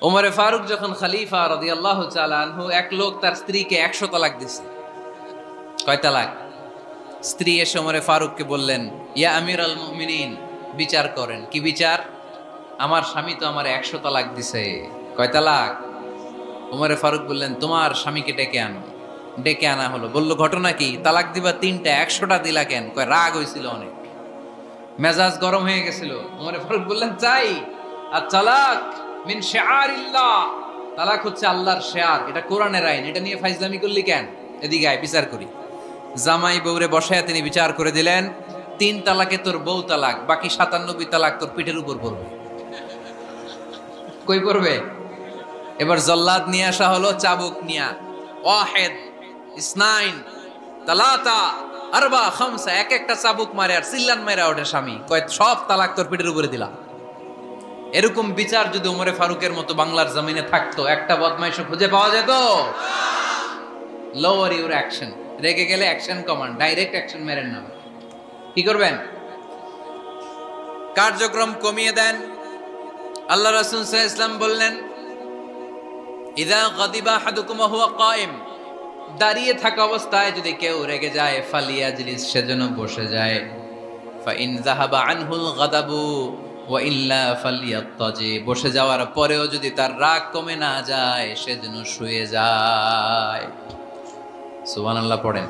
ওমরে ফারুক যখন খলিফা রাদিয়াল্লাহু তাআলা আনহু, এক লোক তার স্ত্রীকে 100 তালাক দিছে। কয় তালাক? স্ত্রী এসে ওমরে ফারুককে বললেন, ইয়া আমিরাল মুমিনিন, বিচার করেন। কি বিচার? আমার স্বামী তো আমার 100 তালাক দিছে। কয় তালাক? ওমরে ফারুক বললেন, তোমার স্বামীকে ডেকে আনো। ডেকে আনা হলো। বলল, ঘটনা কি? তালাক দিবা 3টা, 100টা দিলা কেন? কয়, রাগ হয়েছিল অনেক, মেজাজ গরম হয়ে গেছিল। ওমরে ফারুক বললেন, চাই আর তালাক মিন শিআরিল্লাহ, তালাক হচ্ছে আল্লাহর শিআর, এটা কোরআনের আইন, এটা নিয়ে ফাইজলামি করলি কেন? এদিকে আয়, বিচার করি। জামাই বউরে বসায় তিনি বিচার করে দিলেন, 3 তালাকে তোর বউ তালাক, বাকি 97 তালাক তোর পিঠের উপর পড়বে। কই পড়বে? এবার জল্লাদ নিয়ে আসা হলো, চাবুক নিয়া, ওয়াহিদ, ইসনাইন, তালাতা, আরবা, খামসা, এক একটা চাবুক মারে আর চিল্লান মেরা ওঠে স্বামী, কয় সব তালাক তোর পিঠের উপরে দিলাম। এরকম বিচার যদি ওমরে ফারুকের মতো বাংলার জমিনে থাকতো, একটা বদমাইশও খুঁজে পাওয়া যেত? লোয়ার ইউর অ্যাকশন, রেগে গেলে অ্যাকশন কমান্ড, ডাইরেক্ট অ্যাকশন মেরেন না। কি করবেন? কার্যক্রম কমিয়ে দেন। আল্লাহ রাসূল সাল্লাল্লাহু আলাইহি ওয়াসাল্লাম বললেন, ইযা গাদিবা আহাদুকুম ওয়া হুয়া কায়েম, দাঁড়িয়ে থাকা অবস্থায় যদি কেউ রেগে যায়, ফালিয়াজলিস, সেজন্য বসে যায়। ফা ইন যাহাবা আনহুল গাদাবু ওয়া ইল্লা ফালিয়াত্তাজি, বসে যাওয়ার পরেও যদি তার রাগ কমে না যায়, সেজন্য শুয়ে যায়। সুবহানাল্লাহ পড়েন।